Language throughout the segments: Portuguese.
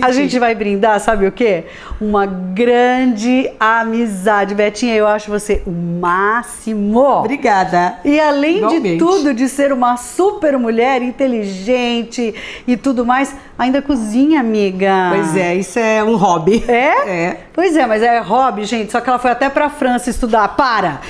A gente vai brindar, sabe o quê? Uma grande amizade. Betinha, eu acho você o máximo. Obrigada. E além Igualmente. de tudo, de ser uma super mulher, inteligente e tudo mais, ainda cozinha, amiga. Pois é, isso é um hobby. É? É. Pois é, mas é hobby, gente. Só que ela foi até pra França estudar. Para!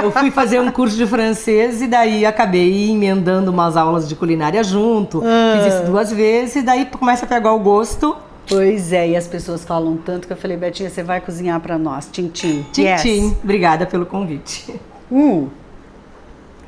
Eu fui fazer um curso de francês e daí acabei emendando umas aulas de culinária junto. Fiz isso 2 vezes e daí começa a pegar o gosto. Pois é, e as pessoas falam tanto que eu falei, Betinha, você vai cozinhar pra nós. Tchim-tchim. Tchim-tchim. Obrigada pelo convite.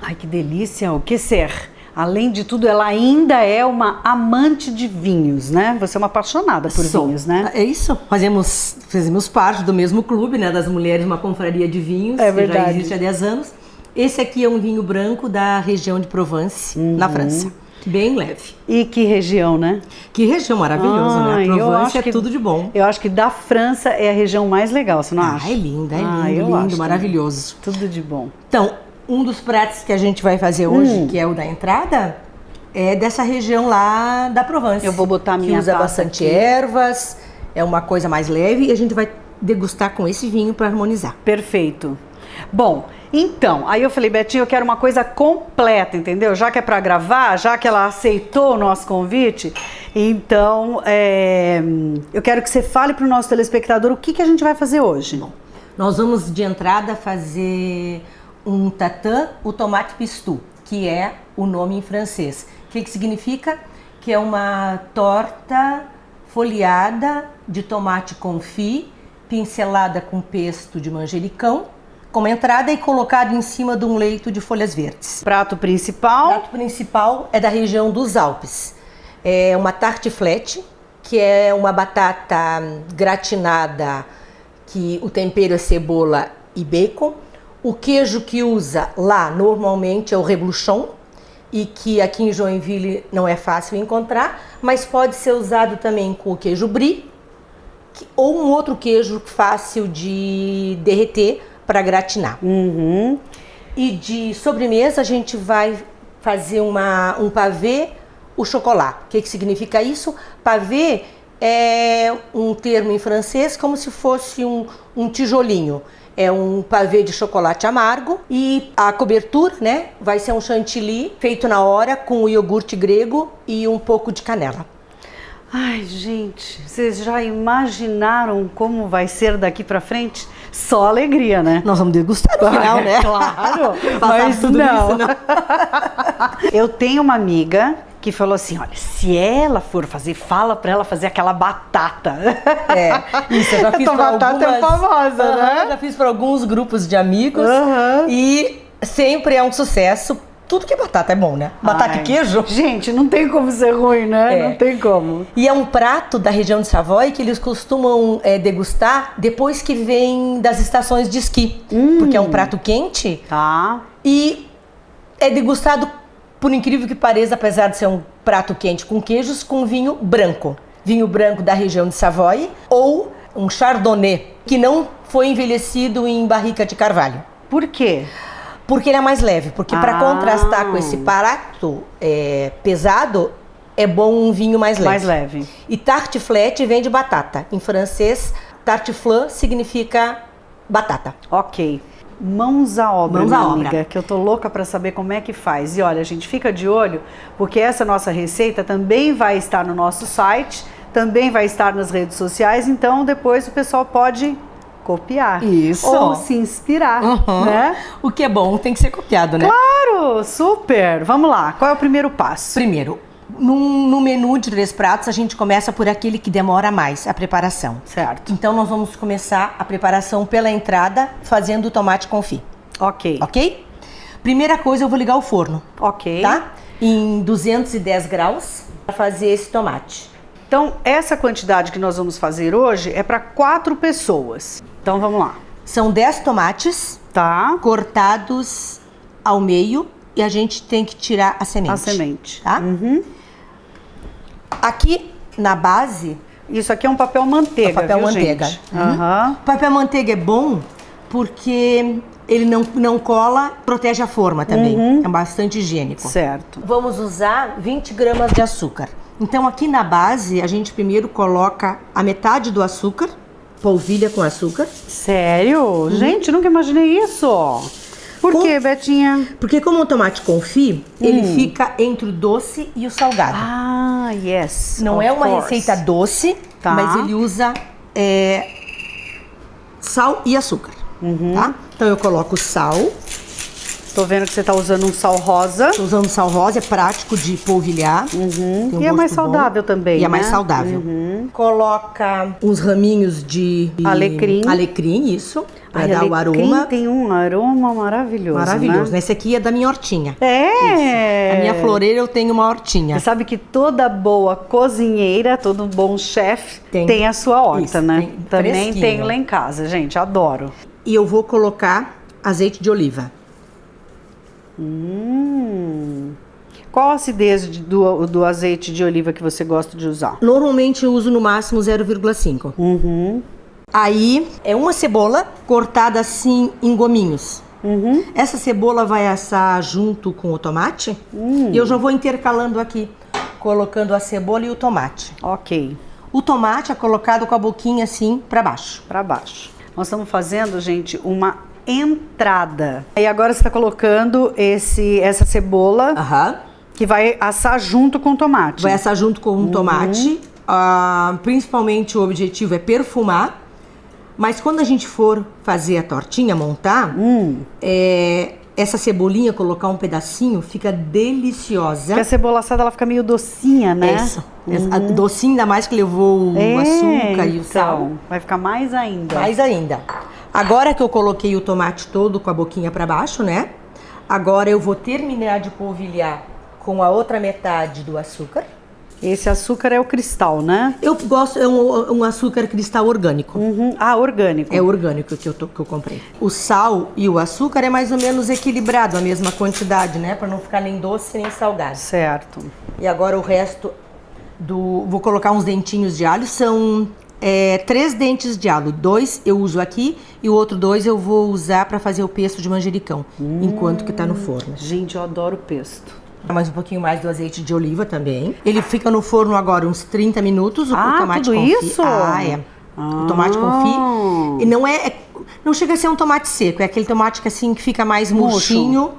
Ai, que delícia. O que ser? Além de tudo, ela ainda é uma amante de vinhos, né? Você é uma apaixonada por vinhos, né? É isso. Fazemos parte do mesmo clube, né? Das mulheres, uma confraria de vinhos. É que verdade. já existe há 10 anos. Esse aqui é um vinho branco da região de Provence, na França. Bem leve. E que região, né? Que região maravilhosa, né? A eu Provence acho é que- tudo de bom. Eu acho que da França é a região mais legal, você não acha? É linda, eu lindo, acho maravilhoso. também. Tudo de bom. Então, um dos pratos que a gente vai fazer hoje, que é o da entrada, é dessa região lá da Provence. Eu vou botar a minha que usa taça bastante aqui. ervas, é uma coisa mais leve e a gente vai degustar com esse vinho para harmonizar. Perfeito. Bom, então, aí eu falei, Betinha, eu quero uma coisa completa, entendeu? Já que é pra gravar, já que ela aceitou o nosso convite, então eu quero que você fale pro nosso telespectador o que a gente vai fazer hoje. Nós vamos de entrada fazer um tatin au tomate pistou, que é o nome em francês. O que significa? Que é uma torta folheada de tomate confit, pincelada com pesto de manjericão, como entrada e colocada em cima de um leito de folhas verdes. Prato O principal, prato principal é da região dos Alpes. É uma tartiflette, que é uma batata gratinada, que o tempero é cebola e bacon. O queijo que usa lá normalmente é o reblochon, e que aqui em Joinville não é fácil encontrar, mas pode ser usado também com o queijo brie, ou um outro queijo fácil de derreter para gratinar. E de sobremesa a gente vai fazer um pavê au chocolat. O que significa isso? Pavê é um termo em francês como se fosse um tijolinho. É um pavê de chocolate amargo e a cobertura, né, vai ser um chantilly feito na hora com o iogurte grego e um pouco de canela. ai, gente, vocês já imaginaram como vai ser daqui pra frente? Só alegria, né? Nós vamos degustar no final, né? Claro, Passar mas tudo não. isso, não. Eu tenho uma amiga que falou assim, olha, se ela for fazer, fala pra ela fazer aquela batata. Isso, eu já fiz Essa pra batata é famosa, né? Já fiz para alguns grupos de amigos e sempre é um sucesso. Tudo que é batata é bom, né? Batata Ai, e queijo. Gente, não tem como ser ruim, né? É. Não tem como. E é um prato da região de Savoy que eles costumam degustar depois que vem das estações de esqui. Porque é um prato quente Tá. e é degustado, por incrível que pareça, apesar de ser um prato quente com queijos, com vinho branco. Vinho branco da região de Savoy ou um chardonnay, que não foi envelhecido em barrica de carvalho. Por quê? Porque ele é mais leve, porque para contrastar com esse prato pesado, é bom um vinho mais leve. Mais leve. E tartiflette vem de batata. Em francês, tartiflette significa batata. Ok. Mãos à obra, Mãos minha à obra. amiga, que eu tô louca pra saber como é que faz. E olha, a gente fica de olho, porque essa nossa receita também vai estar no nosso site, também vai estar nas redes sociais, então depois o pessoal pode copiar. Isso. Ou se inspirar, né? O que é bom tem que ser copiado, né? Claro, super. Vamos lá, qual é o primeiro passo? Primeiro, no menu de 3 pratos, a gente começa por aquele que demora mais, a preparação. Certo. Então, nós vamos começar a preparação pela entrada, fazendo o tomate confit, Ok. ok? Primeira coisa, eu vou ligar o forno, Ok. tá? Em 210 graus, para fazer esse tomate. Então, essa quantidade que nós vamos fazer hoje é para 4 pessoas. Então, vamos lá. São 10 tomates Tá? cortados ao meio e a gente tem que tirar a semente. A semente. Tá? Aqui na base, Isso aqui é um papel manteiga, papel viu, manteiga. gente? Uhum. Aham. O papel manteiga é bom porque ele não cola, protege a forma também. É bastante higiênico. Certo. Vamos usar 20 gramas de açúcar. Então aqui na base a gente primeiro coloca a metade do açúcar, polvilha com açúcar. Sério? Gente, nunca imaginei isso. Por quê, Betinha? Porque como o tomate confit, ele fica entre o doce e o salgado. Ah, yes. Não é uma receita doce, Tá. mas ele usa sal e açúcar, tá? Então eu coloco sal. Tô vendo que você tá usando um sal rosa. Tô usando sal rosa, é prático de polvilhar. Tem um E é mais gosto bom. saudável também, E é mais né? saudável. Coloca uns raminhos de Alecrim. Alecrim, isso, para Ai, dar o alecrim aroma. tem um aroma maravilhoso, Maravilhoso. né? Esse aqui é da minha hortinha. É! A minha floreira eu tenho uma hortinha. Você sabe que toda boa cozinheira, todo bom chefe Tem. tem a sua horta, Isso, né? tem Também fresquinho. tenho lá em casa, gente, adoro. E eu vou colocar azeite de oliva. Qual a acidez do azeite de oliva que você gosta de usar? Normalmente eu uso no máximo 0,5. Aí é uma cebola cortada assim em gominhos. Essa cebola vai assar junto com o tomate. E eu já vou intercalando aqui, colocando a cebola e o tomate. Ok, O tomate é colocado com a boquinha assim para baixo. para baixo. Nós estamos fazendo, gente, uma entrada. E agora você está colocando essa cebola Aham. que vai assar junto com o tomate. Vai assar junto com o tomate. Principalmente o objetivo é perfumar. Mas quando a gente for fazer a tortinha, montar, essa cebolinha, colocar um pedacinho, fica deliciosa. Porque a cebola assada ela fica meio docinha, né? Isso. A docinha, ainda mais que levou o açúcar e o sal. Então, vai ficar mais ainda. Mais ainda. Agora que eu coloquei o tomate todo com a boquinha para baixo, né? Agora eu vou terminar de polvilhar com a outra metade do açúcar. Esse açúcar é o cristal, né? Eu gosto, é um açúcar cristal orgânico. Ah, orgânico. É orgânico que eu comprei. O sal e o açúcar é mais ou menos equilibrado, a mesma quantidade, né? Para não ficar nem doce nem salgado. Certo. E agora o resto vou colocar uns dentinhos de alho. São 3 dentes de alho. 2 eu uso aqui e o outro 2 eu vou usar para fazer o pesto de manjericão, enquanto que tá no forno. Gente, eu adoro pesto. Mais um pouquinho mais do azeite de oliva também. Ele fica no forno agora uns 30 minutos. O tomate tudo confit. isso? É. O tomate confit. E não chega a ser um tomate seco. É aquele tomate que assim que fica mais murchinho.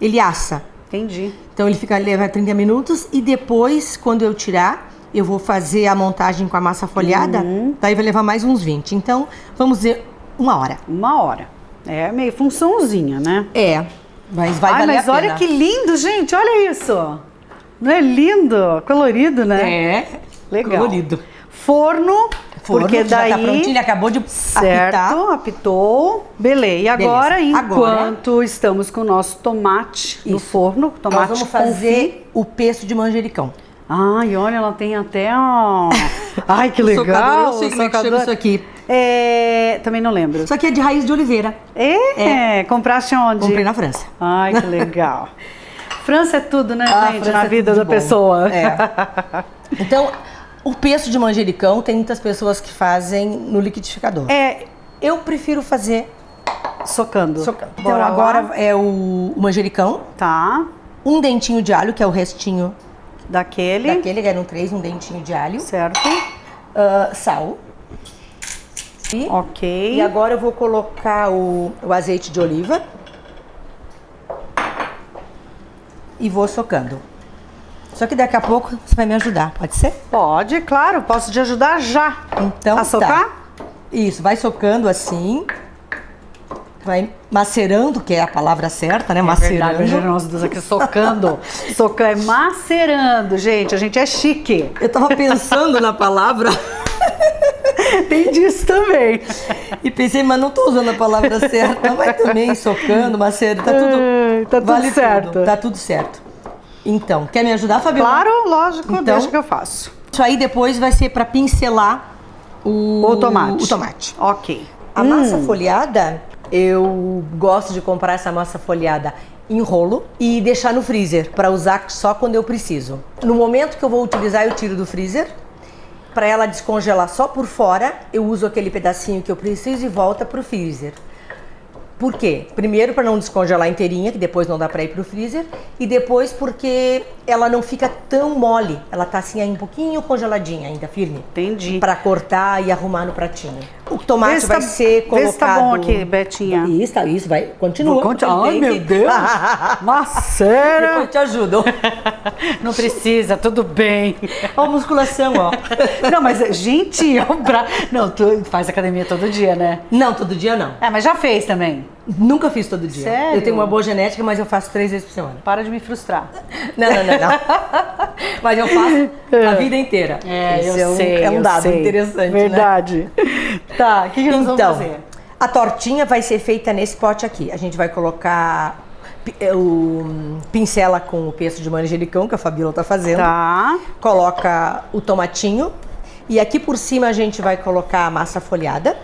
Ele assa. Entendi. Então ele leva 30 minutos e depois, quando eu tirar, eu vou fazer a montagem com a massa folhada. Daí vai levar mais uns 20. Então, vamos dizer 1 hora. 1 hora. É meio funçãozinha, né? Mas vai valer a pena. Olha que lindo, gente. Olha isso. Não é lindo? Colorido, né? Legal. Colorido. Forno, porque daí... Já tá prontinho, ele acabou de apitar. Apitou. Beleza. E agora, Beleza. enquanto estamos com o nosso tomate no forno, tomate nós vamos fazer o pesto de manjericão. Ai, olha, ela tem até Ai, que legal. Socador, eu sei como é que chama isso aqui. Também não lembro. Isso aqui é de raiz de oliveira. Compraste onde? Comprei na França. Ai, que legal. França é tudo, né, gente? França Na é vida tudo da bom. pessoa. Então, o pesto de manjericão, tem muitas pessoas que fazem no liquidificador. Eu prefiro fazer Socando. Então, Bora agora lá. é o manjericão. Tá. Um dentinho de alho, que é o restinho Daquele. eram 3, um dentinho de alho. Certo. Sal. Ok. E agora eu vou colocar o azeite de oliva. E vou socando. Só que daqui a pouco você vai me ajudar, pode ser? Pode, claro. Posso te ajudar já. Então A socar? tá. Isso, vai socando assim. Vai macerando, que é a palavra certa, né? Macerando. Verdade, nós duas aqui socando. Socando, macerando, gente. A gente é chique. Eu tava pensando na palavra Tem disso também. e pensei, mas não tô usando a palavra certa. Vai também socando, macerando, tá tudo, Tá tudo certo. tudo, tá tudo certo. Então, quer me ajudar, Fabiola? Claro, lógico, Então, deixa que eu faço. Isso aí depois vai ser para pincelar O tomate. O tomate. Ok. A massa folhada, eu gosto de comprar essa massa folhada em rolo e deixar no freezer para usar só quando eu preciso. No momento que eu vou utilizar, eu tiro do freezer. Para ela descongelar só por fora, eu uso aquele pedacinho que eu preciso e volta pro freezer. Por quê? Primeiro, para não descongelar inteirinha, que depois não dá para ir pro freezer. E depois porque ela não fica tão mole. Ela tá assim aí um pouquinho congeladinha ainda, firme. Entendi. Para cortar e arrumar no pratinho. O tomate Vê se vai tá- ser colocado... Vê se tá bom aqui, Betinha. Isso, vai. Continua. Ai, meu Deus. Macera. Depois eu te ajudo. Não precisa, tudo bem. Ó, musculação, ó. Não, mas, gente, não, tu faz academia todo dia, né? Não, todo dia não. É, mas já fez também. Nunca fiz todo dia. Sério? Eu tenho uma boa genética, mas eu faço 3 vezes por semana. Para de me frustrar. Não. Mas eu faço a vida inteira. Esse é um dado interessante, verdade. Né? Tá, o que nós vamos fazer? A tortinha vai ser feita nesse pote aqui. A gente vai colocar o pincela com o pesto de manjericão, que a Fabíola tá fazendo. Tá. Coloca o tomatinho. E aqui por cima a gente vai colocar a massa folhada.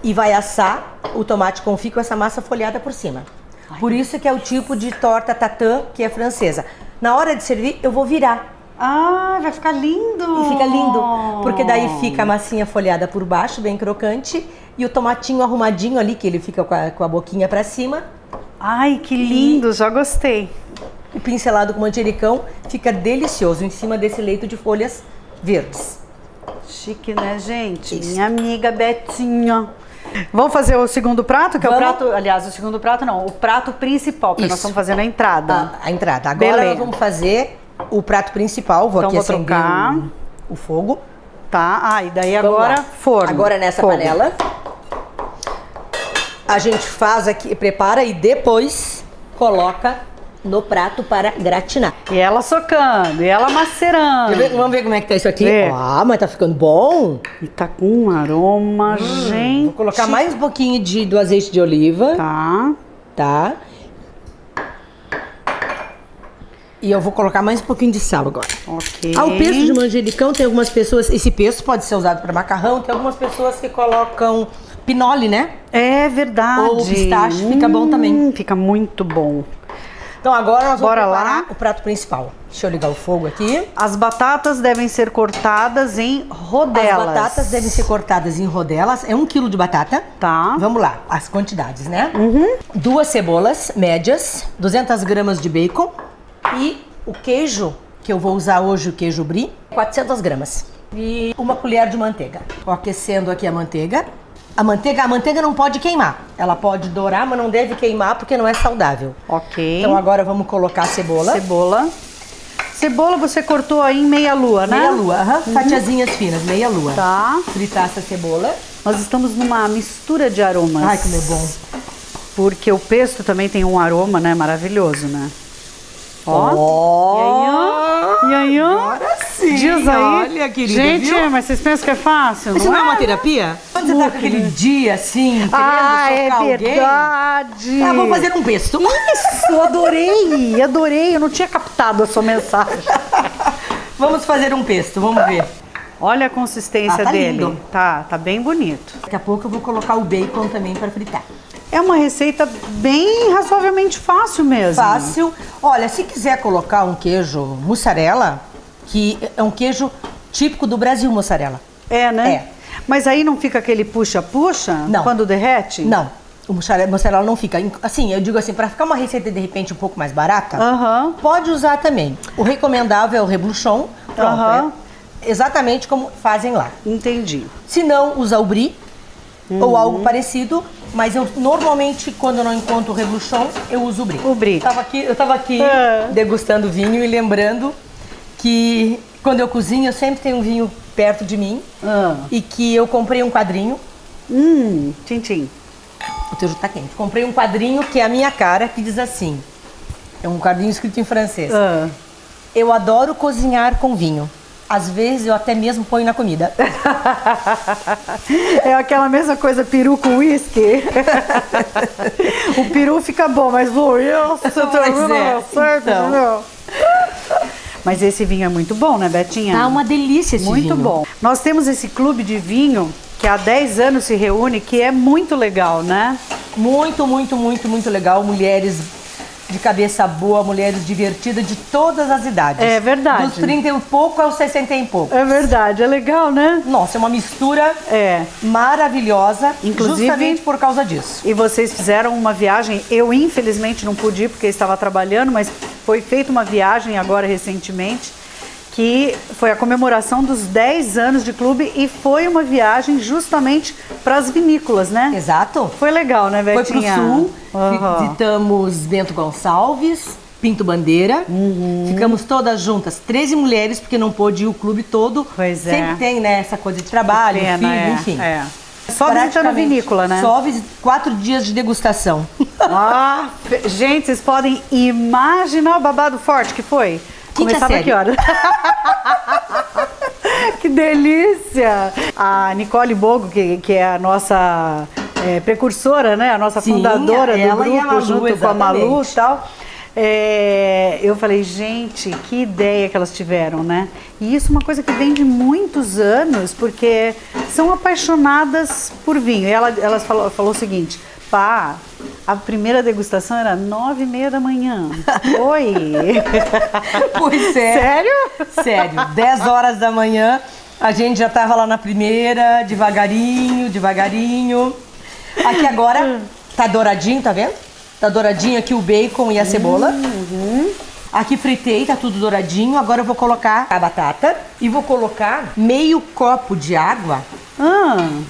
E vai assar o tomate confit com essa massa folhada por cima. Por isso que é o tipo de torta tatin que é francesa. Na hora de servir, eu vou virar. Ah, vai ficar lindo. E fica lindo, porque daí fica a massinha folhada por baixo, bem crocante, e o tomatinho arrumadinho ali, que ele fica com a boquinha pra cima. Ai, que lindo, já gostei. O pincelado com manjericão fica delicioso em cima desse leito de folhas verdes. Chique, né, gente? Isso. Minha amiga Betinha. Vamos fazer o segundo prato, que é o Vamos. prato... Aliás, o segundo prato não, o prato principal, porque nós Isso. estamos fazendo a entrada. A entrada. Agora Beleza. nós vamos fazer o prato principal. Vou Então aqui vou acender trocar. o fogo. Tá, e daí Vamos agora lá. forno. Agora nessa Fogo. panela, a gente faz aqui, prepara e depois coloca no prato para gratinar. E ela socando, e ela macerando. Vamos ver como é que tá isso aqui? Vê. Mas tá ficando bom. E tá com um aroma, gente. Vou colocar mais um pouquinho do azeite de oliva, Tá. tá? E eu vou colocar mais um pouquinho de sal agora. Ok. O pesto de manjericão, tem algumas pessoas... Esse pesto pode ser usado para macarrão. Tem algumas pessoas que colocam pinole, né? É verdade. Ou pistache, fica bom também. Fica muito bom. Então agora nós vamos Bora preparar lá. o prato principal. Deixa eu ligar o fogo aqui. As batatas devem ser cortadas em rodelas. As batatas devem ser cortadas em rodelas. É 1 quilo de batata. Tá. Vamos lá, as quantidades, né? 2 cebolas médias, 200 gramas de bacon e o queijo, que eu vou usar hoje, o queijo brie, 400 gramas. E 1 colher de manteiga. Tô aquecendo aqui a manteiga. A manteiga não pode queimar. Ela pode dourar, mas não deve queimar porque não é saudável. Ok. Então agora vamos colocar a cebola. Cebola. Cebola você cortou aí em meia lua, né? Meia lua, fatiazinhas finas, meia lua. Tá. Fritar essa cebola. Nós estamos numa mistura de aromas. Ai, como é bom. Porque o pesto também tem um aroma, né? Maravilhoso, né? E aí, ó? Agora sim. Diz aí. Olha, querida, gente, viu? mas vocês pensam que é fácil? Isso não é uma terapia? Quando você tá com aquele dia assim, querendo socar alguém... verdade. Ah, vamos fazer um pesto. Isso, adorei. Eu não tinha captado a sua mensagem. Vamos fazer um pesto, vamos ver. Olha a consistência tá dele. lindo. Tá bem bonito. Daqui a pouco eu vou colocar o bacon também para fritar. É uma receita bem razoavelmente fácil mesmo. Fácil. Olha, se quiser colocar um queijo mussarela, que é um queijo típico do Brasil, mussarela. É, né? É. Mas aí não fica aquele puxa-puxa Não. quando derrete? Não, o mussarela não fica. Assim, eu digo assim, para ficar uma receita de repente um pouco mais barata, Aham. pode usar também. O recomendável é o rebluchon. Pronto, Aham. é exatamente como fazem lá. Entendi. Se não, usa o brie ou algo parecido, mas eu normalmente, quando eu não encontro o rebluchon, eu uso o brie. O brie. Eu tava aqui É. degustando vinho e lembrando que quando eu cozinho, eu sempre tenho um vinho perto de mim e que eu comprei um quadrinho. Tintim. O teu já tá quente. Comprei um quadrinho que é a minha cara, que diz assim. É um quadrinho escrito em francês. Eu adoro cozinhar com vinho. Às vezes eu até mesmo ponho na comida. É aquela mesma coisa, peru com uísque. O peru fica bom, mas o uísque termina certo, então. entendeu? Mas esse vinho é muito bom, né, Betinha? Tá uma delícia esse Muito vinho. bom. Nós temos esse clube de vinho que há 10 anos se reúne, que é muito legal, né? Muito, muito, muito, muito legal. Mulheres de cabeça boa, mulheres divertidas de todas as idades. É verdade. Dos 30 e pouco aos 60 e pouco. É verdade, é legal, né? Nossa, é uma mistura maravilhosa, Inclusive, justamente por causa disso. E vocês fizeram uma viagem, eu infelizmente não pude ir porque estava trabalhando, mas foi feita uma viagem agora recentemente, que foi a comemoração dos 10 anos de clube e foi uma viagem justamente para as vinícolas, né? Exato. Foi legal, né, Betinha? Foi pro sul, visitamos Bento Gonçalves, Pinto Bandeira, ficamos todas juntas, 13 mulheres, porque não pôde ir o clube todo. Pois é. Sempre tem, né, essa coisa de trabalho, Pena, filho, enfim. Só visitando vinícola, né? Só 4 dias de degustação. Gente, vocês podem imaginar o babado forte que foi? Começava a que horas? Que delícia! A Nicole Bogo, que é a nossa precursora, né? A nossa fundadora do grupo, Malu, junto exatamente. com a Malu e tal. Eu falei, gente, que ideia que elas tiveram, né? E isso é uma coisa que vem de muitos anos, porque são apaixonadas por vinho. E ela falou o seguinte: pá, a primeira degustação era 9h30 da manhã. Oi! Pois é. Sério? Sério. 10 horas da manhã, a gente já tava lá na primeira, devagarinho. Aqui agora tá douradinho, tá vendo? Tá douradinho aqui o bacon e a cebola. Aqui fritei, tá tudo douradinho. Agora eu vou colocar a batata e vou colocar meio copo de água,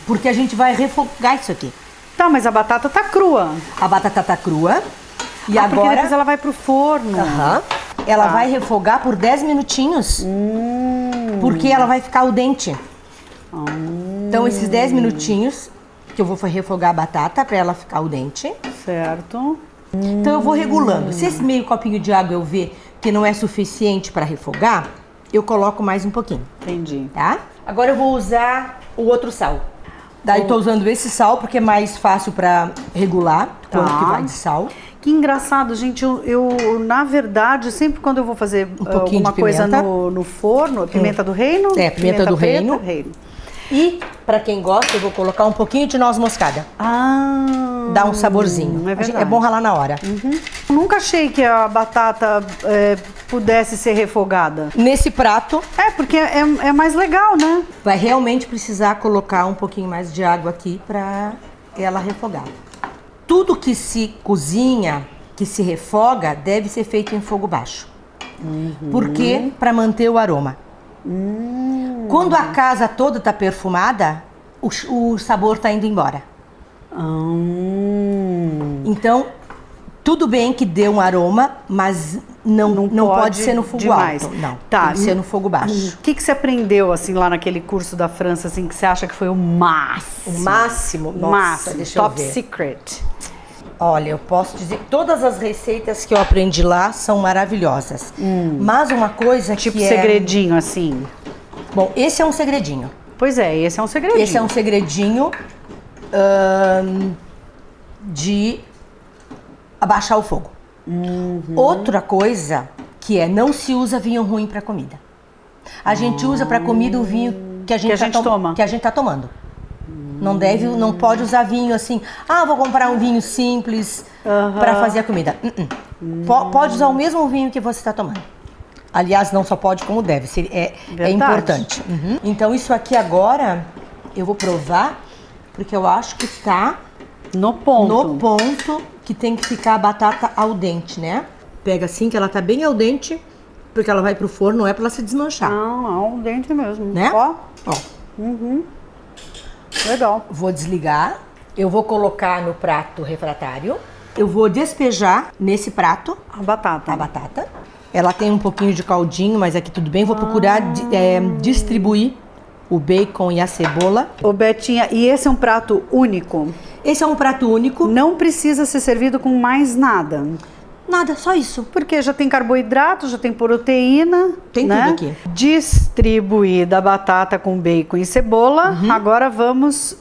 porque a gente vai refogar isso aqui. Tá, mas a batata tá crua. A batata tá crua. E porque agora depois ela vai pro forno. Ela vai refogar por 10 minutinhos. Porque ela vai ficar al dente. Então esses 10 minutinhos que eu vou refogar a batata para ela ficar al dente. Certo. Então eu vou regulando. Se esse meio copinho de água eu ver que não é suficiente para refogar, eu coloco mais um pouquinho. Entendi. Tá? Agora eu vou usar o outro sal. Daí tô usando esse sal porque é mais fácil para regular quanto que vai de sal. Que engraçado, gente. Eu na verdade, sempre quando eu vou fazer pouquinho alguma de coisa pimenta. no forno, pimenta do reino? Pimenta do preta, reino. E, para quem gosta, eu vou colocar um pouquinho de noz moscada. Dá um saborzinho. É verdade. É bom ralar na hora. Nunca achei que a batata pudesse ser refogada. Nesse prato, Porque é mais legal, né? vai realmente precisar colocar um pouquinho mais de água aqui para ela refogar. Tudo que se cozinha, que se refoga, deve ser feito em fogo baixo. Por quê? Para manter o aroma. Quando a casa toda está perfumada, o sabor está indo embora. Então, tudo bem que dê um aroma, mas não pode ser no fogo demais. alto. Não, Tá. tem que ser no fogo baixo. O que você aprendeu, assim, lá naquele curso da França, assim, que você acha que foi o máximo? O máximo? Nossa, deixa top eu ver. secret. Olha, eu posso dizer que todas as receitas que eu aprendi lá são maravilhosas. Mas uma coisa Tipo que segredinho, assim. Bom, esse é um segredinho. Pois é, esse é um segredinho. Esse é um segredinho de abaixar o fogo. Outra coisa que não se usa vinho ruim para comida. A gente usa para comida o vinho que a gente tá tomando. Não pode usar vinho assim. Vou comprar um vinho simples para fazer a comida. Pode usar o mesmo vinho que você está tomando. Aliás, não só pode como deve. É importante. Então isso aqui agora eu vou provar, porque eu acho que tá no ponto que tem que ficar a batata al dente, né? Pega assim que ela tá bem al dente, porque ela vai pro forno, não é para ela se desmanchar. Não, al dente mesmo. Né? Ó. Ó. Legal. Vou desligar. Eu vou colocar no prato refratário. Eu vou despejar nesse prato a batata. Ela tem um pouquinho de caldinho, mas aqui tudo bem. Vou procurar distribuir o bacon e a cebola. Ô Betinha, e esse é um prato único? Esse é um prato único. Não precisa ser servido com mais nada. Nada, só isso. Porque já tem carboidrato, já tem proteína. Tem né? tudo aqui. Distribuída a batata com bacon e cebola. Agora vamos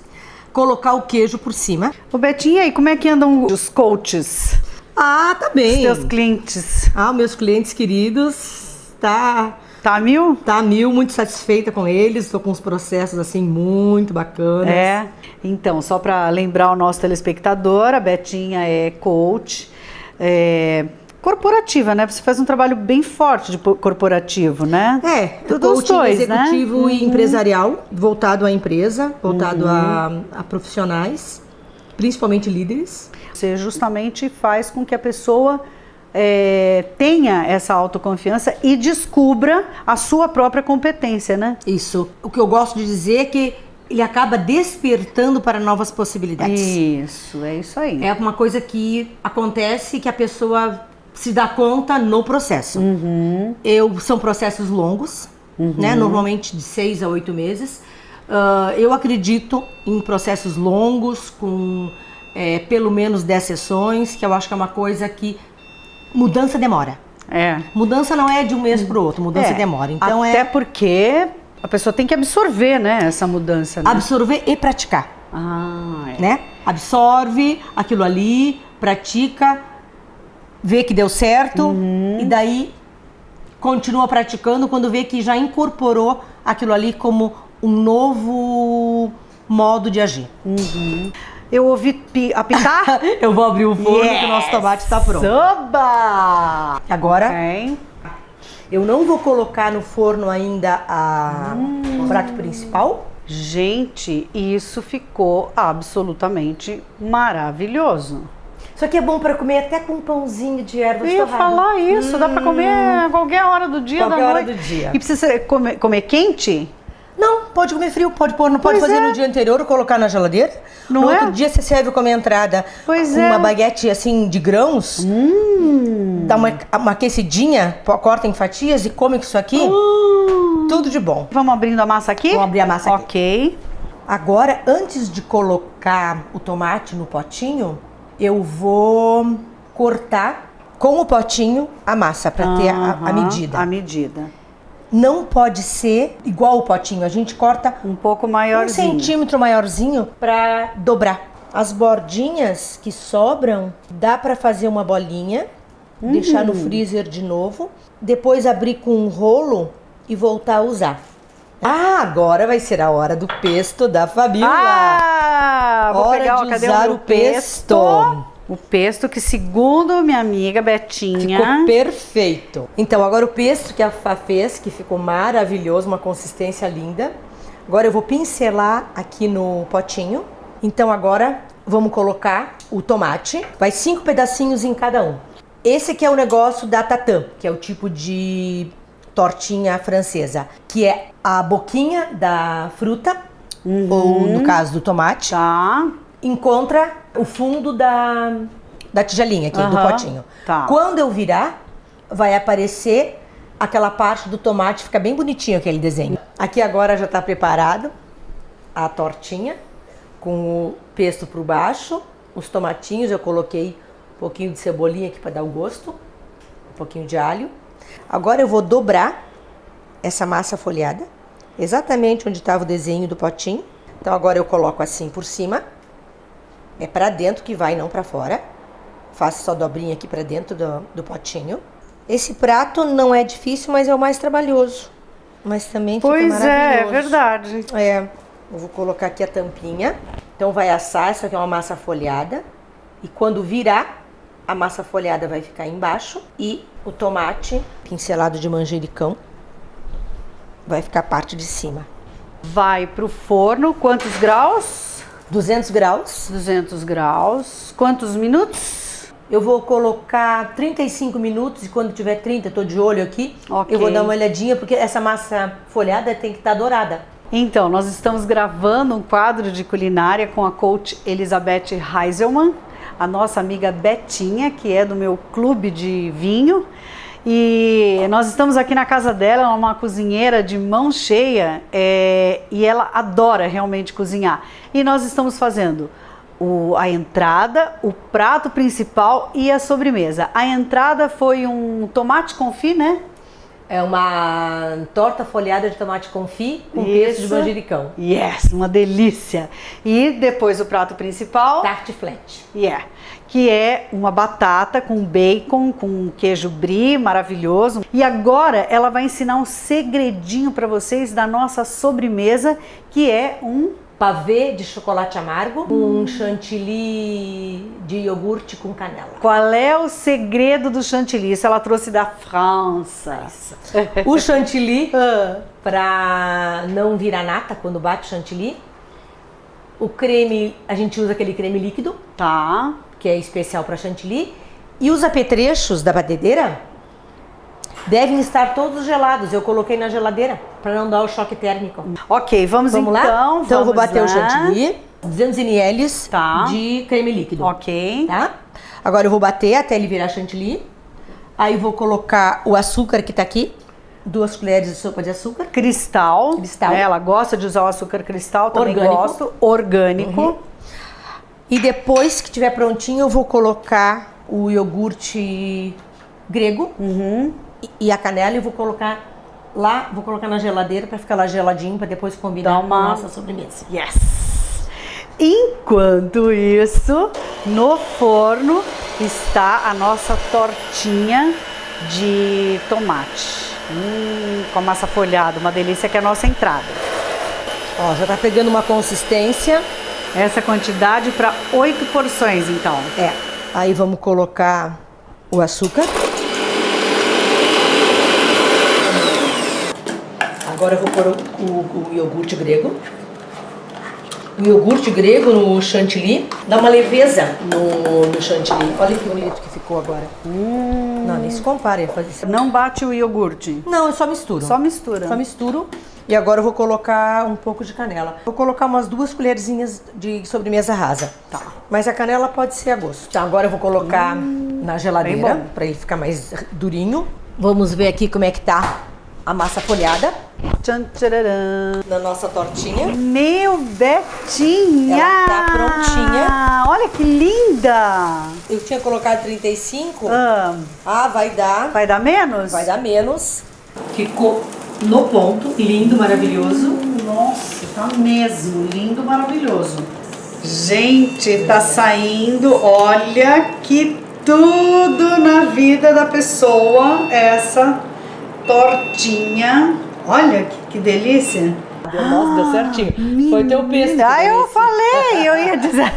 colocar o queijo por cima. Ô Betinha, e como é que andam os coaches? Tá bem. Os teus clientes? Meus clientes queridos, tá a mil? Tá a mil, muito satisfeita com eles. Estou com uns processos assim muito bacanas. Então, só para lembrar o nosso telespectador, a Betinha é coach, corporativa, né? Você faz um trabalho bem forte de corporativo, né? Dos dois, executivo, né? E empresarial, voltado à empresa, voltado a profissionais, principalmente líderes. Você justamente faz com que a pessoa tenha essa autoconfiança e descubra a sua própria competência, né? Isso. O que eu gosto de dizer é que ele acaba despertando para novas possibilidades. Isso, é isso aí. É uma coisa que acontece que a pessoa se dá conta no processo. São processos longos, né? Normalmente de 6 a 8 meses. Eu acredito em processos longos, com pelo menos 10 sessões, que eu acho que é uma coisa que mudança demora. Mudança não é de um mês para o outro, mudança demora. Então até porque a pessoa tem que absorver, né, essa mudança. Né? Absorver e praticar. Né? Absorve aquilo ali, pratica, vê que deu certo e daí continua praticando quando vê que já incorporou aquilo ali como um novo modo de agir. Eu ouvi apitar. Eu vou abrir o forno que o nosso tomate está pronto. Soba! Agora, eu não vou colocar no forno ainda o prato principal. Gente, isso ficou absolutamente maravilhoso. Isso aqui é bom para comer até com um pãozinho de ervas torradas. Eu ia falar isso, dá para comer a qualquer hora do dia, qualquer da hora noite. do dia. E precisa comer quente? Não, pode comer frio, pode pôr, não pode fazer no dia anterior, colocar na geladeira. No outro dia você serve como entrada uma baguete assim de grãos, dá uma aquecidinha, corta em fatias e come com isso aqui. Tudo de bom. Vamos abrindo a massa aqui? Vamos abrir a massa aqui. Ok. Agora, antes de colocar o tomate no potinho, eu vou cortar com o potinho a massa para ter a medida. A medida. Não pode ser igual o potinho, a gente corta um pouco maiorzinho. 1 centímetro maiorzinho para dobrar. As bordinhas que sobram, dá para fazer uma bolinha, deixar no freezer de novo, depois abrir com um rolo e voltar a usar. Agora vai ser a hora do pesto da Fabiola. Vou hora pegar, de cadê usar o pesto? O pesto que, segundo minha amiga Betinha... Ficou perfeito. Então, agora o pesto que a Fá fez, que ficou maravilhoso, uma consistência linda. Agora eu vou pincelar aqui no potinho. Então, agora vamos colocar o tomate. Vai 5 pedacinhos em cada um. Esse aqui é o negócio da tatin, que é o tipo de tortinha francesa, que é a boquinha da fruta, ou no caso do tomate. Encontra o fundo da tigelinha aqui, do potinho. Quando eu virar, vai aparecer aquela parte do tomate, fica bem bonitinho aquele desenho. Aqui agora já está preparado a tortinha, com o pesto por baixo, os tomatinhos, eu coloquei um pouquinho de cebolinha aqui para dar o gosto, um pouquinho de alho. Agora eu vou dobrar essa massa folhada, exatamente onde estava o desenho do potinho. Então agora eu coloco assim por cima. É para dentro que vai, não para fora. Faço só dobrinha aqui para dentro do potinho. Esse prato não é difícil, mas é o mais trabalhoso. Mas também fica maravilhoso. Pois é verdade. Eu vou colocar aqui a tampinha. Então vai assar, isso aqui é uma massa folhada. E quando virar, a massa folhada vai ficar embaixo. E o tomate, pincelado de manjericão, vai ficar a parte de cima. Vai pro forno, quantos graus? 200 graus. 200 graus. Quantos minutos? Eu vou colocar 35 minutos e quando tiver 30, eu tô de olho aqui. Eu vou dar uma olhadinha porque essa massa folhada tem que estar dourada. Então, nós estamos gravando um quadro de culinária com a coach Elizabeth Heiselman, a nossa amiga Betinha, que é do meu clube de vinho. E nós estamos aqui na casa dela, ela é uma cozinheira de mão cheia e ela adora realmente cozinhar. E nós estamos fazendo a entrada, o prato principal e a sobremesa. A entrada foi um tomate confit, né? É uma torta folhada de tomate confit com pesto de manjericão. Yes, uma delícia. E depois o prato principal... Tarte flat. Que é uma batata com bacon, com queijo brie, maravilhoso. E agora ela vai ensinar um segredinho para vocês da nossa sobremesa, que é um pavê de chocolate amargo, um chantilly de iogurte com canela. Qual é o segredo do chantilly? Isso ela trouxe da França. O chantilly, para não virar nata quando bate o chantilly. O creme, a gente usa aquele creme líquido, Tá. que é especial para chantilly. E os apetrechos da batedeira devem estar todos gelados. Eu coloquei na geladeira para não dar o choque térmico. Ok, vamos Vamos lá? então. Então eu vou vamos bater lá. o chantilly, 200 ml Tá. de creme líquido. Ok. Tá? Agora eu vou bater até ele virar chantilly. Aí eu vou colocar o açúcar que tá aqui, 2 colheres de sopa de açúcar. Cristal. Cristal. Ela gosta de usar o açúcar cristal, também Orgânico. gosto. Orgânico. E depois que tiver prontinho, eu vou colocar o iogurte grego e a canela e vou colocar lá, vou colocar na geladeira para ficar lá geladinho para depois combinar Dá com uma- a nossa sobremesa. Yes! Enquanto isso, no forno está a nossa tortinha de tomate. Com a massa folhada, uma delícia, que é a nossa entrada. Ó, já tá pegando uma consistência. Essa quantidade para 8 porções, então. É. Aí vamos colocar o açúcar. Agora eu vou pôr o iogurte grego. O iogurte grego no chantilly dá uma leveza no chantilly. Olha que bonito que ficou agora. Não, nem se compara. Fazer isso. Não bate o iogurte. Não, eu só misturo. Só mistura. Só misturo. E agora eu vou colocar um pouco de canela. Vou colocar umas 2 colherzinhas de sobremesa rasa. Tá. Mas a canela pode ser a gosto. Então agora eu vou colocar na bem geladeira bom. para ele ficar mais durinho. Vamos ver aqui como é que tá a massa folhada Tchan, tchararam. na nossa tortinha. Meu Betinha! Ela tá prontinha. Olha que linda! Eu tinha colocado 35. Ah, Vai dar. vai dar menos? Vai dar menos. Ficou no ponto. Lindo, maravilhoso. Nossa, tá mesmo lindo, maravilhoso. Gente, tá saindo, olha que tudo na vida da pessoa, essa tortinha. Olha que delícia. Nossa, deu certinho. Foi teu peso. que Ah, eu deu esse. falei, eu ia dizer.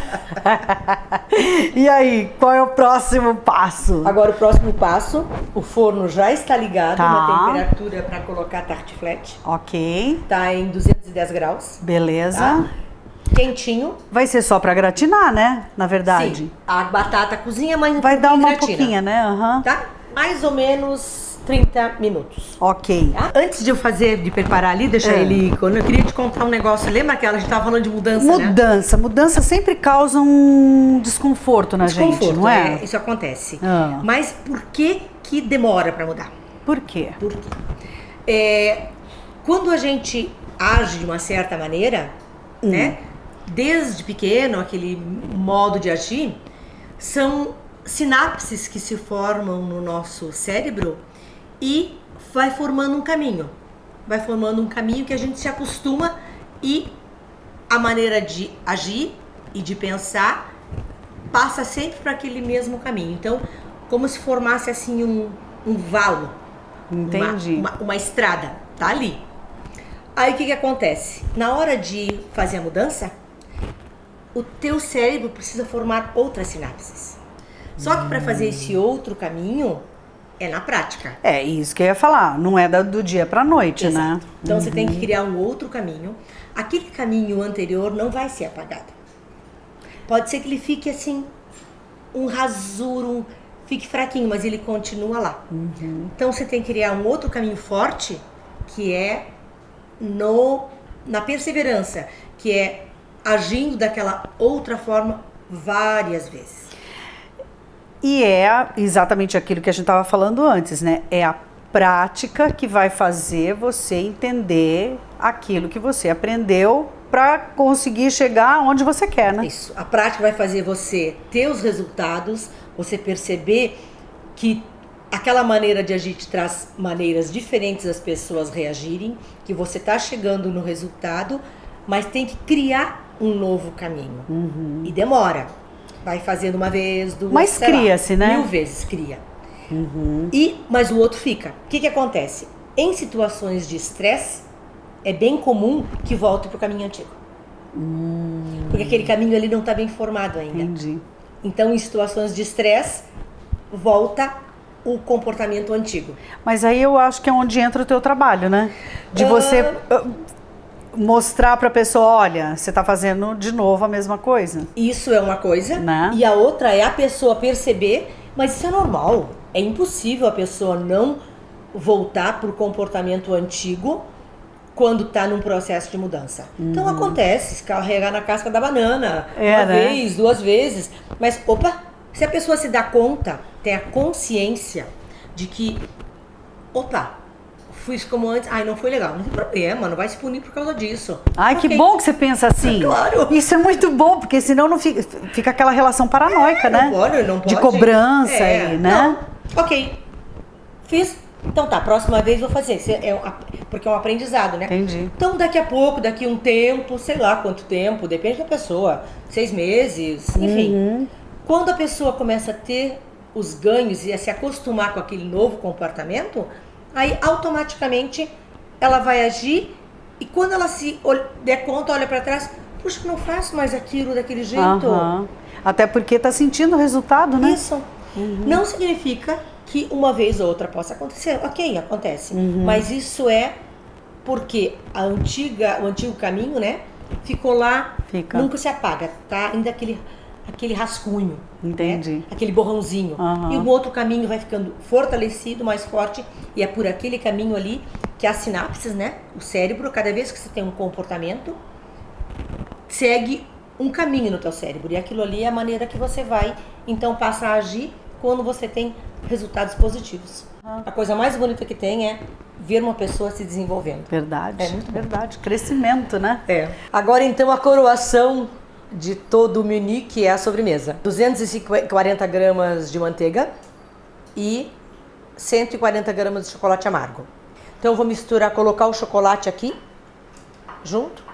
E aí, qual é o próximo passo? Agora o próximo passo, o forno já está ligado Tá. na temperatura para colocar tartiflete. Ok, Tá em 210 graus, beleza. Tá. quentinho. Vai ser só pra gratinar, né? Na verdade. Sim, a batata cozinha, mas Vai dar uma gratina, pouquinha, né? Aham. Tá? Mais ou menos 30 minutos. Ok. Tá? Antes de eu de preparar ali, deixar ele... Quando eu queria te contar um negócio, lembra que a gente tava falando de mudança, né? Mudança sempre causa um desconforto na gente, não é? Isso acontece. Ah. Mas por que que demora para mudar? Por quê? Por quê? Quando a gente age de uma certa maneira, né? Desde pequeno, aquele modo de agir, são sinapses que se formam no nosso cérebro e vai formando um caminho. Vai formando um caminho que a gente se acostuma e a maneira de agir e de pensar passa sempre para aquele mesmo caminho. Então, como se formasse assim um valo. Entendi. Uma estrada, tá ali. Aí o que acontece? Na hora de fazer a mudança, o teu cérebro precisa formar outras sinapses. Só que para fazer esse outro caminho é na prática. É isso que eu ia falar. Não é do dia pra noite, né? Exato. Então você tem que criar um outro caminho. Aquele caminho anterior não vai ser apagado. Pode ser que ele fique assim, um rasuro, fique fraquinho, mas ele continua lá. Então você tem que criar um outro caminho forte, que é na perseverança, que é agindo daquela outra forma várias vezes. E é exatamente aquilo que a gente estava falando antes, né? É a prática que vai fazer você entender aquilo que você aprendeu para conseguir chegar onde você quer, né? Isso. A prática vai fazer você ter os resultados, você perceber que aquela maneira de agir te traz maneiras diferentes das pessoas reagirem, que você está chegando no resultado, mas tem que criar um novo caminho. E demora. Vai fazendo uma vez, duas, Mas sei lá, cria-se, né? 1000 vezes cria. Mas o outro fica. O que acontece? Em situações de estresse, é bem comum que volte para o caminho antigo. Porque aquele caminho ali não está bem formado ainda. Entendi. Então, em situações de estresse, volta o comportamento antigo. Mas aí eu acho que é onde entra o teu trabalho, né? De você mostrar para a pessoa, olha, você está fazendo de novo a mesma coisa. Isso é uma coisa, Né? E a outra é a pessoa perceber, mas isso é normal. É impossível a pessoa não voltar para o comportamento antigo quando está num processo de mudança. Então acontece, escarregar na casca da banana, uma vez, 2 vezes, mas opa, se a pessoa se dá conta, tem a consciência de que, opa, fiz como antes, ai, não foi legal, não tem problema, não vai se punir por causa disso. Ai, que Ok. bom que você pensa assim. Claro. Isso é muito bom, porque senão não fica aquela relação paranoica, né? Não pode. De cobrança aí, né? Não. Ok, fiz. Então tá, próxima vez vou fazer. Porque é um aprendizado, né? Entendi. Então daqui a pouco, daqui um tempo, sei lá quanto tempo, depende da pessoa, 6 meses, enfim. Quando a pessoa começa a ter os ganhos e a se acostumar com aquele novo comportamento, aí automaticamente ela vai agir e quando ela se der conta, olha para trás, puxa, não faço mais aquilo daquele jeito. Até porque tá sentindo o resultado, né? Isso. Não significa que uma vez ou outra possa acontecer. Ok, acontece. Mas isso é porque o antigo caminho, né, ficou lá, nunca se apaga, tá? Ainda aquele rascunho. Entendi. Né? Aquele borrãozinho. E o outro caminho vai ficando fortalecido, mais forte, e é por aquele caminho ali que as sinapses, né, o cérebro, cada vez que você tem um comportamento, segue um caminho no teu cérebro. E aquilo ali é a maneira que você vai, então, passa a agir quando você tem resultados positivos. A coisa mais bonita que tem é ver uma pessoa se desenvolvendo. Verdade. É muito verdade. Crescimento, né? É. Agora, então, a coroação de todo o menu, que é a sobremesa. 240 gramas de manteiga e 140 gramas de chocolate amargo. Então, eu vou misturar, colocar o chocolate aqui, junto,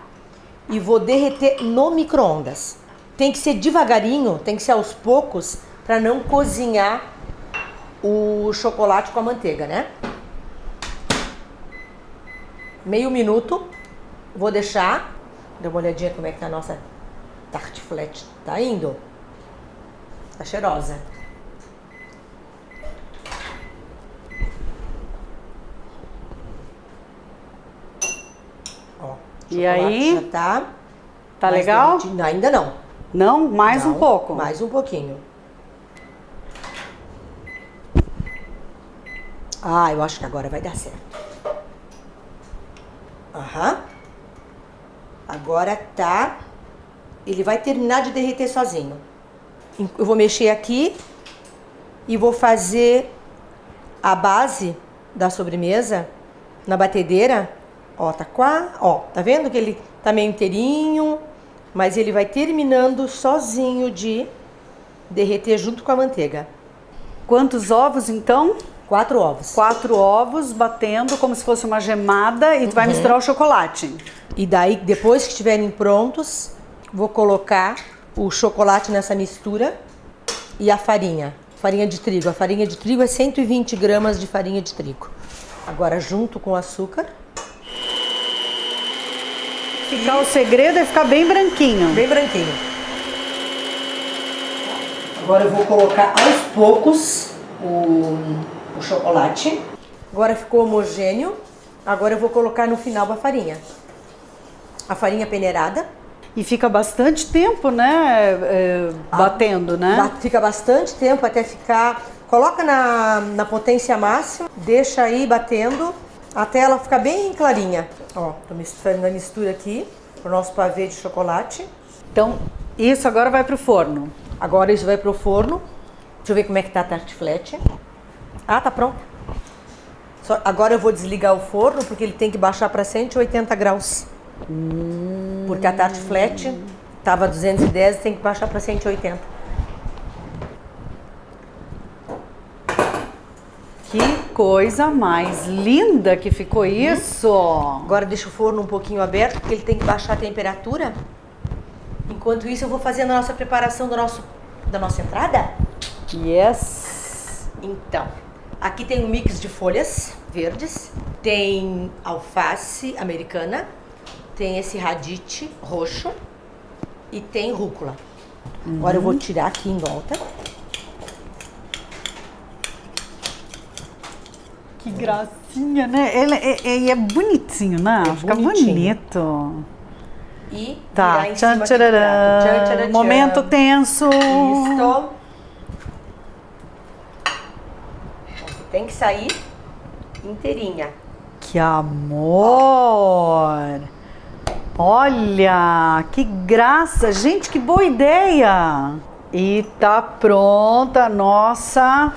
e vou derreter no micro-ondas. Tem que ser devagarinho, tem que ser aos poucos, para não cozinhar o chocolate com a manteiga, né? Meio minuto, vou deixar, dá uma olhadinha como é que tá a nossa tartiflette. Tá indo? Tá cheirosa. Ó, e aí? Já tá. Tá legal? Derretido. Ainda não. Não? Mais um pouco? Mais um pouquinho. Ah, eu acho que agora vai dar certo. Agora tá. Ele vai terminar de derreter sozinho. Eu vou mexer aqui e vou fazer a base da sobremesa na batedeira. Ó, tá vendo que ele tá meio inteirinho, mas ele vai terminando sozinho de derreter junto com a manteiga. Quantos ovos, então? 4 ovos. 4 ovos batendo como se fosse uma gemada e tu vai misturar o chocolate. E daí, depois que estiverem prontos, vou colocar o chocolate nessa mistura e a farinha. Farinha de trigo. A farinha de trigo é 120 gramas de farinha de trigo. Agora, junto com o açúcar. O segredo é ficar bem branquinho. Bem branquinho. Agora eu vou colocar aos poucos o chocolate. Agora ficou homogêneo. Agora eu vou colocar no final a farinha. A farinha peneirada. E fica bastante tempo, né? Batendo, né? Fica bastante tempo até ficar... Coloca na potência máxima, deixa aí batendo até ela ficar bem clarinha. Ó, tô fazendo a mistura aqui pro nosso pavê de chocolate. Então, isso agora vai pro forno. Agora isso vai pro forno. Deixa eu ver como é que tá a tartiflette. Ah, tá pronto. Agora eu vou desligar o forno porque ele tem que baixar para 180 graus. Porque a tartiflette tava 210 e tem que baixar para 180. Que coisa mais linda que ficou isso! Agora deixa o forno um pouquinho aberto porque ele tem que baixar a temperatura. Enquanto isso eu vou fazendo a nossa preparação da nossa entrada. Yes! Então, aqui tem um mix de folhas verdes, tem alface americana, tem esse radite roxo, e tem rúcula. Agora eu vou tirar aqui em volta. Que gracinha, né? Ele é bonitinho, né? Fica bonitinho. bonito. E Tá, virar em tchan, cima aqui do tchararã. prato. Tchan, tchan, tchan. Momento tenso. Isto. Tem que sair inteirinha. Que amor! Olha, que graça! Gente, que boa ideia! E tá pronta a nossa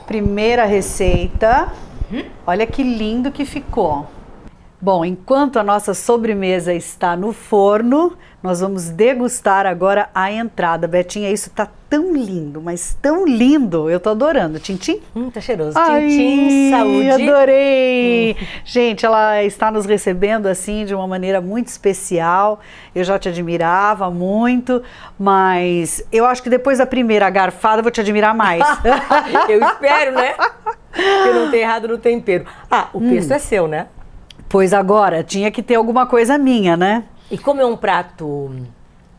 primeira receita. Olha que lindo que ficou. Bom, enquanto a nossa sobremesa está no forno, nós vamos degustar agora a entrada. Betinha, isso tá tão lindo, mas tão lindo. Eu tô adorando. Tintim? Tá cheiroso. Ai, Tintim, saúde. Adorei! Gente, ela está nos recebendo assim de uma maneira muito especial. Eu já te admirava muito, mas eu acho que depois da primeira garfada eu vou te admirar mais. Eu espero, né? Que eu não tenho errado no tempero. Ah, o pesto é seu, né? Pois agora, tinha que ter alguma coisa minha, né? E como é um prato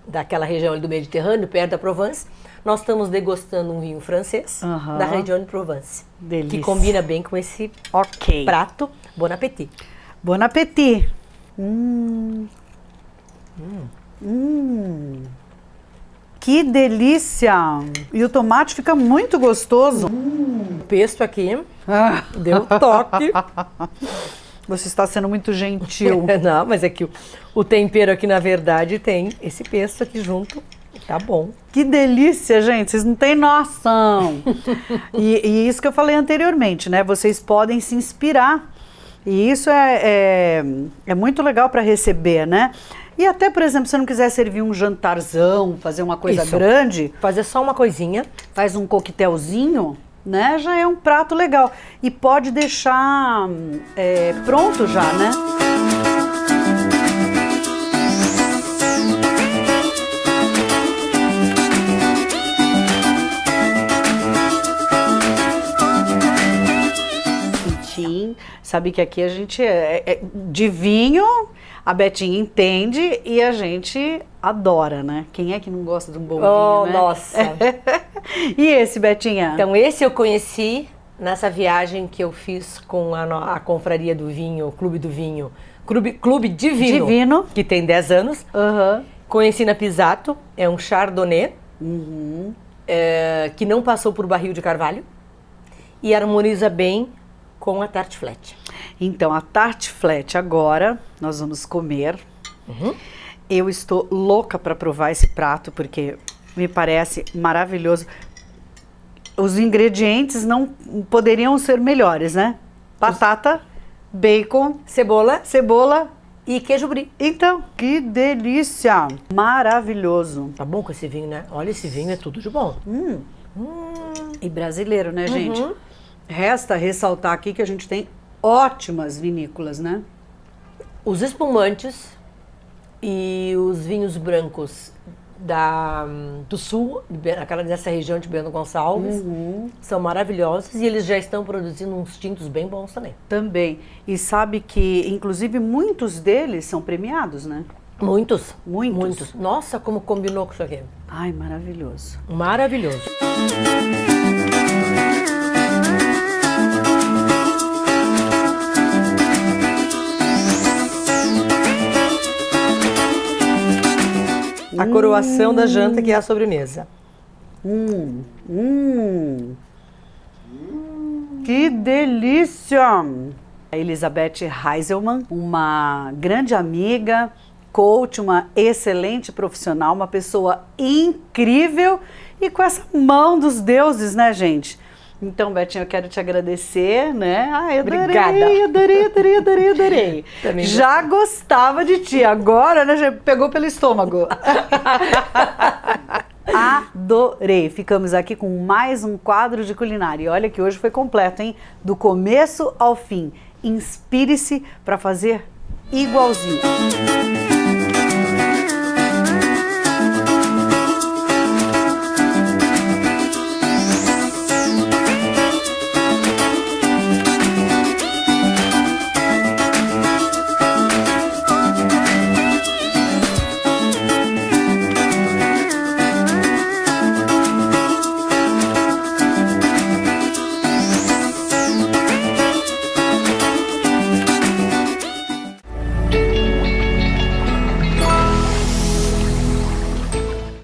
daquela região ali do Mediterrâneo, perto da Provence, nós estamos degustando um vinho francês da região de Provence. Delícia. Que combina bem com esse prato. Bon appétit. Bon appétit. Que delícia! E o tomate fica muito gostoso. O pesto aqui deu toque. Você está sendo muito gentil. Não, mas é que o tempero aqui, na verdade, tem esse pesto aqui junto. Tá bom. Que delícia, gente. Vocês não têm noção. E isso que eu falei anteriormente, né? Vocês podem se inspirar. E isso é muito legal para receber, né? E até, por exemplo, se você não quiser servir um jantarzão, fazer uma coisa grande... Fazer só uma coisinha. Faz um coquetelzinho, né? Já é um prato legal. E pode deixar pronto já, né? Sabe que aqui a gente de vinho, a Betinha entende e a gente adora, né? Quem é que não gosta de um bom vinho, né? Nossa! E esse, Betinha? Então, esse eu conheci nessa viagem que eu fiz com a Confraria do Vinho, Clube do Vinho, Clube Divino, que tem 10 anos. Conheci na Pisato, é um Chardonnay, que não passou por barril de carvalho e harmoniza bem com a tarte flat. Então, a tarte flat agora nós vamos comer. Eu estou louca para provar esse prato porque me parece maravilhoso. Os ingredientes não poderiam ser melhores, né? Batata, bacon, cebola e queijo brie. Então, que delícia! Maravilhoso. Tá bom com esse vinho, né? Olha, esse vinho é tudo de bom. E brasileiro, né, gente? Resta ressaltar aqui que a gente tem ótimas vinícolas, né? Os espumantes e os vinhos brancos do sul, dessa região de Bento Gonçalves, são maravilhosos e eles já estão produzindo uns tintos bem bons também. Também. E sabe que, inclusive, muitos deles são premiados, né? Muitos. Muitos. Nossa, como combinou com isso aqui. Ai, maravilhoso. Maravilhoso. A coroação da janta, que é a sobremesa. Que delícia! A Elizabeth Heiselman, uma grande amiga, coach, uma excelente profissional, uma pessoa incrível e com essa mão dos deuses, né, gente? Então, Betinha, eu quero te agradecer, né? Ai, Obrigada. Adorei. Já gostava de ti, agora, né, já pegou pelo estômago. Adorei. Ficamos aqui com mais um quadro de culinária. E olha que hoje foi completo, hein? Do começo ao fim. Inspire-se para fazer igualzinho.